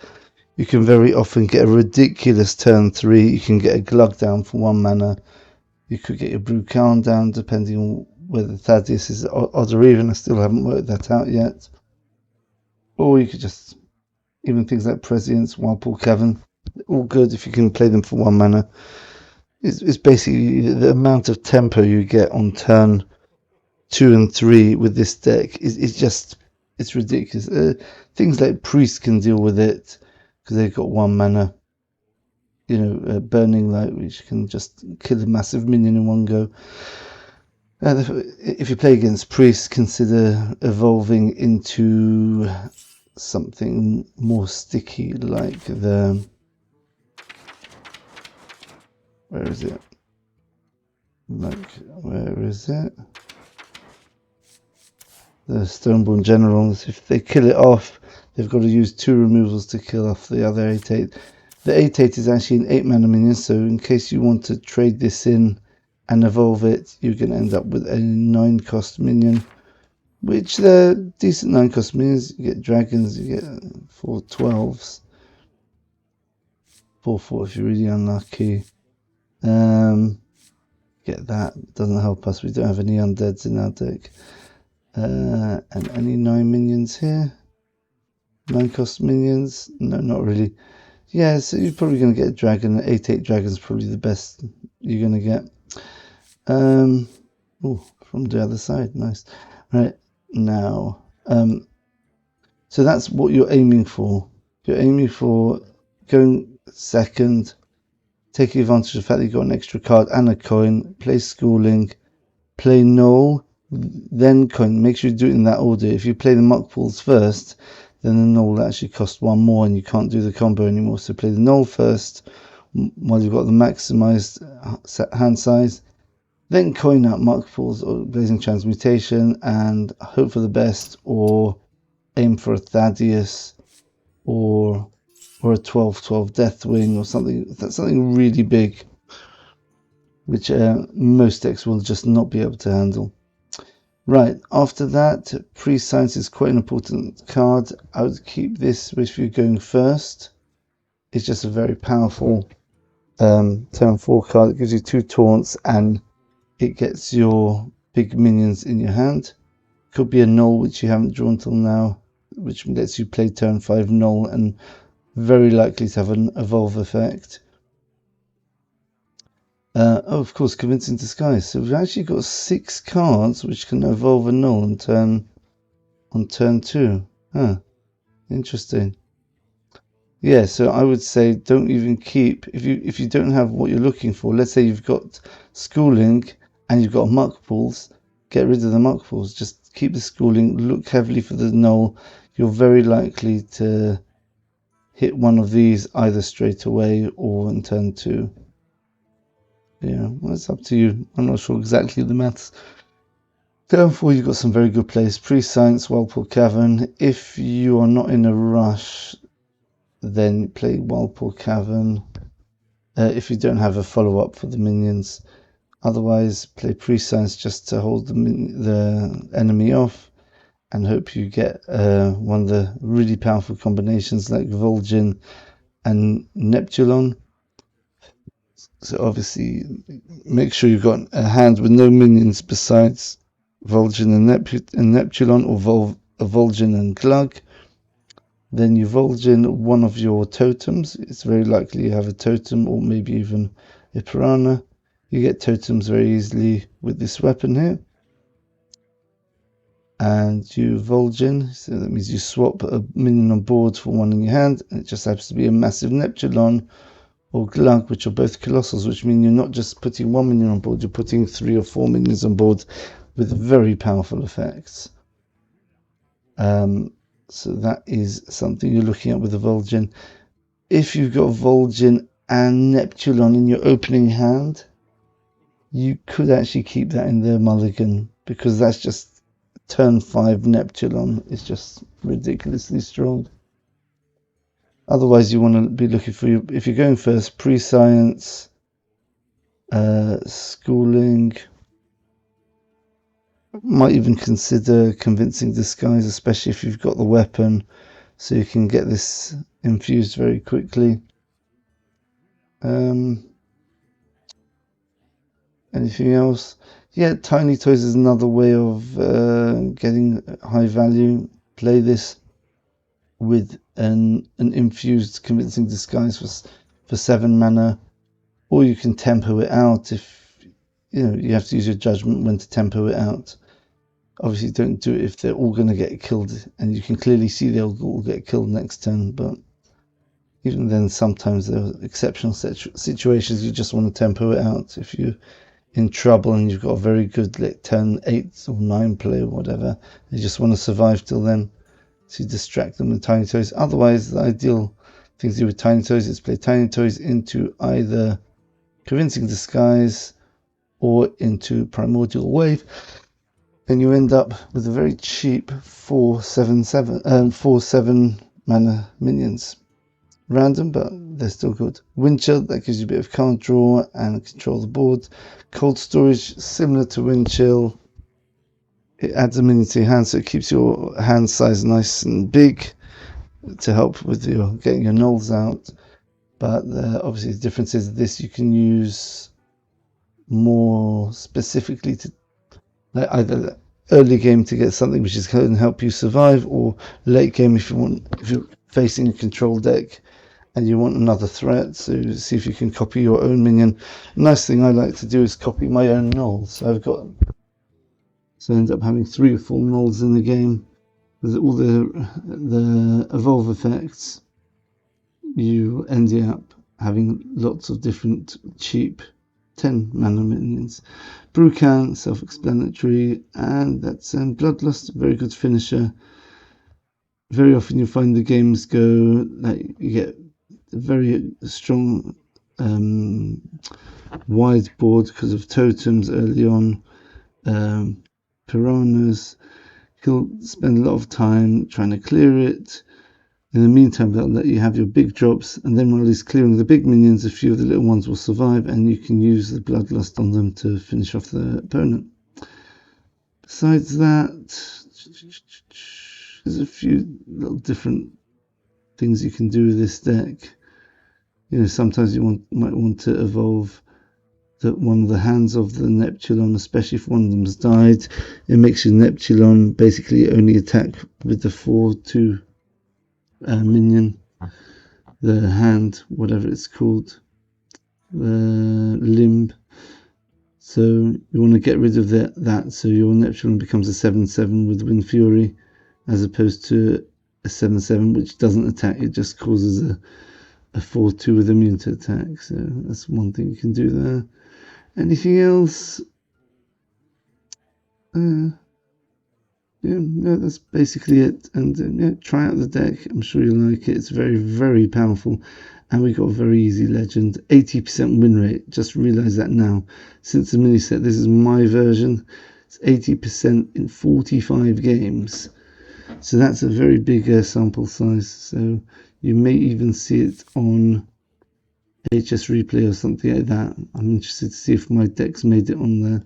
you can very often get a ridiculous turn 3. You can get a Glug down for 1 mana. You could get your Brucan down, depending on whether Thaddeus is odd or even. I still haven't worked that out yet. Or you could just, even things like Prescience, Wildpool Cavern, all good if you can play them for 1 mana. It's basically the amount of tempo you get on turn 2 and 3 with this deck it's ridiculous. Things like Priest can deal with it because they've got 1 mana. Burning Light, which can just kill a massive minion in one go. If you play against Priest, consider evolving into something more sticky, like the... Where is it? The Stoneborn Generals. If they kill it off, they've got to use 2 removals to kill off the other 8/8. The 8/8 is actually an 8 mana minion, so in case you want to trade this in and evolve it, you're going to end up with a 9 cost minion, which they're decent 9 cost minions. You get dragons, you get 4 12s, 4/4 if you're really unlucky. Get that. Doesn't help us. We don't have any undeads in our deck. And any 9 minions here? 9 cost minions? No, not really. Yeah, so you're probably going to get a dragon. 8/8 dragon is probably the best you're going to get. From the other side. Nice. Right, now. So that's what you're aiming for. You're aiming for going second, taking advantage of the fact that you've got an extra card and a coin, play Schooling, play Gnoll, then coin. Make sure you do it in that order. If you play the muck pools first, then the Gnoll will actually cost 1 more and you can't do the combo anymore. So play the Gnoll first while you've got the maximized hand size. Then coin out muck pools or blazing transmutation and hope for the best, or aim for a Thaddeus or a 12/12 Deathwing or something. That's something really big, which most decks will just not be able to handle. Right, after that, Priest Science is quite an important card. I would keep this if you're going first. It's just a very powerful turn 4 card. It gives you 2 taunts and it gets your big minions in your hand. Could be a Gnoll, which you haven't drawn till now, which lets you play turn 5 Gnoll and very likely to have an evolve effect. Of course, Convincing Disguise. So we've actually got 6 cards which can evolve a Gnoll on turn 2. Interesting. Yeah, so I would say don't even keep, if you don't have what you're looking for. Let's say you've got Schooling and you've got muck pools. Get rid of the muck pools. Just keep the Schooling. Look heavily for the Gnoll. You're very likely to hit one of these either straight away or in turn 2. Yeah, well, it's up to you. I'm not sure exactly the maths. Turn 4, you've got some very good plays. Priest Science, Wildpool Cavern. If you are not in a rush, then play Wildpool Cavern. If you don't have a follow-up for the minions. Otherwise, play Priest Science just to hold the enemy off. And hope you get one of the really powerful combinations like Vol'jin and Neptulon. So obviously, make sure you've got a hand with no minions besides Vol'jin and Neptulon, or Vol'jin and Glug. Then you Vol'jin one of your totems. It's very likely you have a totem or maybe even a piranha. You get totems very easily with this weapon here. And you Vol'jin, so that means you swap a minion on board for one in your hand, and it just happens to be a massive Neptulon or Glug, which are both colossals, which mean you're not just putting 1 minion on board, you're putting 3 or 4 minions on board with very powerful effects. So that is something you're looking at with the Vol'jin. If you've got Vol'jin and Neptulon in your opening hand, you could actually keep that in the mulligan, because that's just turn 5 Neptulon is just ridiculously strong. Otherwise, you want to be looking for, if you're going first, pre-science, schooling. Might even consider convincing disguise, especially if you've got the weapon, so you can get this infused very quickly. Anything else? Yeah, tiny toys is another way of getting high value. Play this with an infused convincing disguise for 7 mana, or you can tempo it out if you have to use your judgment when to tempo it out. Obviously, don't do it if they're all going to get killed, and you can clearly see they'll all get killed next turn. But even then, sometimes there are exceptional situations you just want to tempo it out. If you're in trouble and you've got a very good turn 8 or 9 play or whatever, you just want to survive till then, to distract them with tiny toys. Otherwise, the ideal thing to do with tiny toys is play tiny toys into either convincing disguise or into primordial wave, and you end up with a very cheap 4/7 mana minions. Random, but they're still good. Wind Chill, that gives you a bit of card draw and control the board. Cold Storage, similar to Wind Chill. It adds a minion to your hand, so it keeps your hand size nice and big to help with getting your gnolls out. But obviously the difference is this you can use more specifically to either early game to get something which is going to help you survive, or late game if you're facing a control deck and you want another threat, so see if you can copy your own minion. Nice thing I like to do is copy my own gnolls. So I end up having 3 or 4 gnolls in the game. With all the evolve effects, you end up having lots of different cheap 10 mana minions. Brucan, self-explanatory, and that's Bloodlust, very good finisher. Very often you find the games go like you get a very strong wide board because of totems early on. Piranhas, he'll spend a lot of time trying to clear it. In the meantime, they'll let you have your big drops, and then while he's clearing the big minions, a few of the little ones will survive, and you can use the Bloodlust on them to finish off the opponent. Besides that, there's a few little different things you can do with this deck. Sometimes you might want to evolve one of the hands of the Neptulon, especially if one of them's died. It makes your Neptulon basically only attack with the 4/2 minion, the hand, whatever it's called, the limb. So you want to get rid of that, so your Neptulon becomes a 7/7 with Wind Fury, as opposed to a 7/7 which doesn't attack, it just causes a 4/2 with immune to attack. So that's one thing you can do there. Anything else? No, that's basically it. And try out the deck. I'm sure you'll like it. It's very, very powerful. And we got a very easy legend. 80% win rate. Just realize that now. Since the mini set, this is my version. It's 80% in 45 games. So that's a very big sample size. So you may even see it on HS Replay or something like that. I'm interested to see if my deck's made it on there.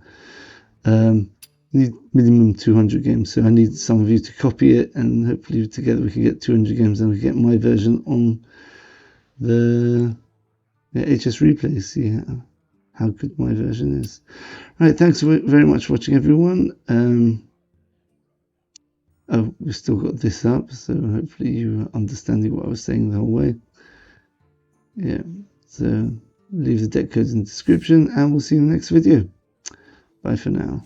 Need minimum 200 games, so I need some of you to copy it, and hopefully together we can get 200 games and we get my version on the HS Replay. See how good my version is. Right, thanks very much for watching, everyone. We've still got this up, so hopefully you are understanding what I was saying the whole way. Yeah, so leave the deck codes in the description, and we'll see you in the next video. Bye for now.